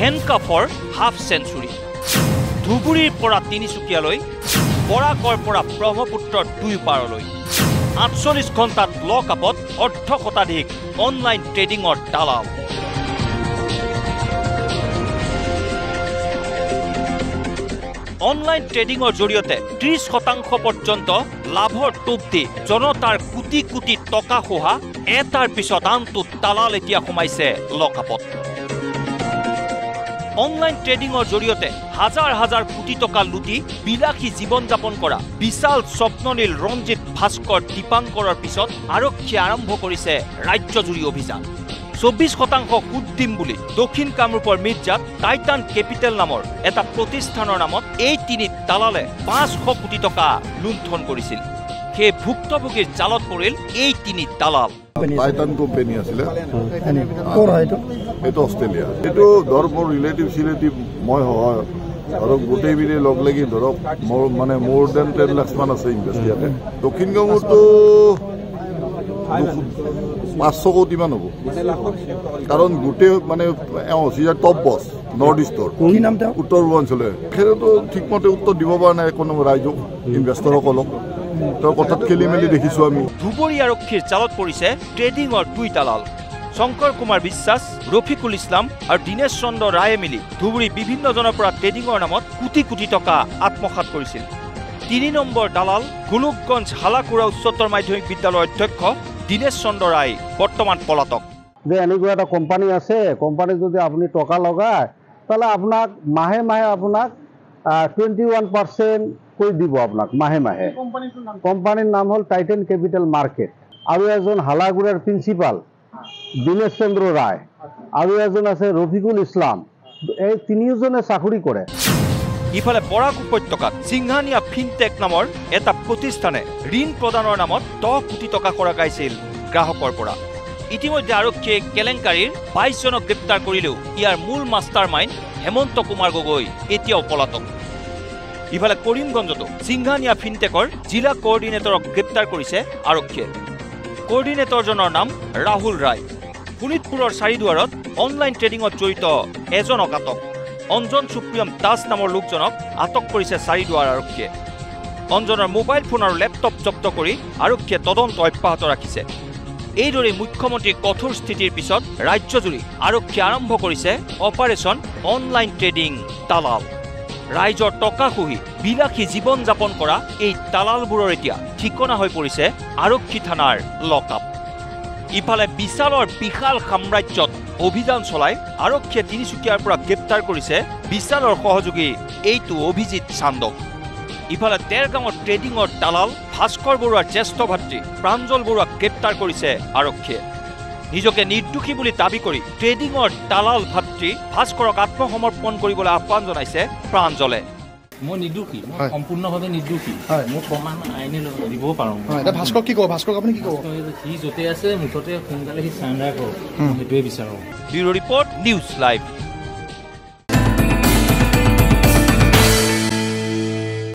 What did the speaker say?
হেণ্ডকাফৰ half century ধুবুৰীৰ পৰা তিনিচুকীয়ালৈ বৰাকৰ পৰা ব্ৰহ্মপুত্ৰৰ দুই পাৰলৈ ৪৮ ঘণ্টাত লকআপত অৰ্ধ শতাধিক অনলাইন ট্ৰেডিঙৰ দালাল অনলাইন ট্ৰেডিঙৰ জৰিয়তে ৩০% পৰ্যন্ত লাভৰ টোপ দি জনতাৰ কোটি কোটি টকা খোহা এটাৰ পিছত আনটো দালাল এতিয়া সোমাইছে লকআপত অনলাইন ট্ৰেডিঙৰ জৰিয়তে হাজাৰ হাজাৰ কোটি টকা লুটি বিলাসী জীৱন যাপন কৰা বিশাল স্বপ্ননীল ৰঞ্জিত ভাস্কৰ দীপাংকৰৰ পিছত আৰক্ষীয়ে আৰম্ভ কৰিছে ৰাজ্যজুৰি অভিযান ২৪% সুদ দিম বুলি দক্ষিণ কামৰূপৰ মিৰ্জাত টাইটান কেপিটেল নামৰ এটা প্ৰতিষ্ঠানৰ নামত এই তিনি দালালে ৫০০ কোটি টকা লুণ্ঠন কৰিছিল সেই ভুক্তভোগীৰ জালত পৰিল এই তিনি দালাল টাইটান কোম্পানী আছিলে এইটো অষ্ট্ৰেলিয়া এইটো ধৰ মোৰ ৰিলেটিভ মই হয় আৰু গোটেইবিধে লগ লাগি ধৰক মোৰ মানে মোৰ দেন 10 লাখ মান আছে ইনভেষ্ট ইয়াতে দক্ষিণ কামৰূপতো ৫০০ কোটি মান হ'ব কাৰণ গোটেই মানে টপ বছ নৰ্থ ইষ্টৰ উত্তৰ পূৰ্বাঞ্চলে সেইটোতো ঠিকমতে উত্তৰ দিব পৰা নাই কোনো ৰাইজক ইনভেষ্টৰসকলক তেওঁৰ কথাত খেলি মেলি দেখিছোঁ আমি ধুবুৰী আৰক্ষীৰ জালত পৰিছে ট্ৰেডিঙৰ দুই দালাল শংকৰ কুমাৰ বিশ্বাস ৰফিকুল ইছলাম আৰু দীনেশ চন্দ্ৰ ৰায়ে মিলি ধুবুৰী বিভিন্নজনৰ পৰা ট্ৰেডিঙৰ নামত কোটি কোটি টকা আত্মসাৎ কৰিছিল ৩ নম্বৰ দালাল গোলোকগঞ্জ হালাকুৰা উচ্চতৰ মাধ্যমিক বিদ্যালয়ৰ অধ্যক্ষ দীনেশ চন্দ্ৰ ৰায় বৰ্তমান পলাতক যে এনেকুৱা এটা কোম্পানী আছে কোম্পানী যদি আপুনি টকা লগায় তাহলে আপোনাক মাহে মাহে আপোনাক 21% কৰি দিব আপোনাক মাহে মাহে কোম্পানীৰ নাম হ'ল টাইটান কেপিটেল মাৰ্কেট আৰু এজন হালাগুৰাৰ প্ৰিন্সিপাল দীনেশ চন্দ্ৰ ৰায় আৰু এজন আছে ৰফিকুল ইছলাম এই তিনিজনে চাকৰি কৰে ইফালে বৰাক উপত্যকাত সিংহানিয়া ফিনটেক নামৰ এটা প্ৰতিষ্ঠানে ঋণ প্ৰদানৰ নামত 10 কোটি টকা খৰকাইছিল গ্ৰাহকৰ পৰা ইতিমধ্যে আৰক্ষীয়ে কেলেংকাৰীৰ 22 জনক গ্ৰেপ্তাৰ কৰিলেও ইয়াৰ মূল মাষ্টাৰ মাইণ্ড হেমন্ত কুমাৰ গগৈ এতিয়াও পলাতক ইফালে কৰিমগঞ্জতো সিংহানিয়া ফিনটেকৰ জিলা কোঅৰ্ডিনেটৰক গ্ৰেপ্তাৰ কৰিছে আৰক্ষীয়ে কোঅৰ্ডিনেটৰজনৰ নাম ৰাহুল ৰায় শোণিতপুৰৰ চাৰিদুৱাৰত অনলাইন ট্ৰেডিঙত জড়িত এজনক আটক অঞ্জন সুপ্ৰিয়ম দাস নামৰ লোকজনক আটক কৰিছে চাৰিদুৱাৰ আৰক্ষীয়ে অঞ্জনৰ মোবাইল ফোন আৰু লেপটপ জব্দ কৰি আৰক্ষীয়ে তদন্ত অব্যাহত ৰাখিছে এইদৰে মুখ্যমন্ত্ৰীৰ কঠোৰ স্থিতিৰ পিছত ৰাজ্যজুৰি আৰক্ষীয়ে আৰম্ভ কৰিছে অপাৰেশ্যন অনলাইন ট্ৰেডিং দালাল ৰাইজৰ টকা খুহি বিলাসী জীৱন যাপন কৰা এই দালালবোৰৰ এতিয়া ঠিকনা হৈ পৰিছে আৰক্ষী থানাৰ লকআপ ইফালে বিশালৰ বিশাল সাম্ৰাজ্যত অভিযান চলাই আৰক্ষীয়ে তিনিচুকীয়াৰ পৰা গ্ৰেপ্তাৰ কৰিছে বিশালৰ সহযোগী এইটো অভিজিত চান্দক ইফালে দেৰগাঁৱৰ ট্ৰেডিঙৰ দালাল ভাস্কৰ বৰুৱাৰ জ্যেষ্ঠ ভাতৃ প্ৰাঞ্জল বৰুৱাক গ্ৰেপ্তাৰ কৰিছে আৰক্ষীয়ে নিজকে নিৰ্দোষী বুলি দাবী কৰি ট্ৰেডিঙৰ দালাল ভাতৃ ভাস্কৰক আত্মসমৰ্পণ কৰিবলৈ আহ্বান জনাইছে প্ৰাঞ্জলে মই নিৰ্দোষী সম্পূৰ্ণভাৱে নিৰ্দোষী মোৰ প্ৰমাণ আইনে দিব পাৰোঁ ভাস্কৰ কি ক'ব ভাস্কৰ আপুনি কি ক'ব সি য'তে আছে মুঠতে সোনকালে সি চাৰেণ্ডাৰ কৰক সেইটোৱে বিচাৰোঁ ব্যুৰো ৰিপৰ্ট নিউজ লাইভ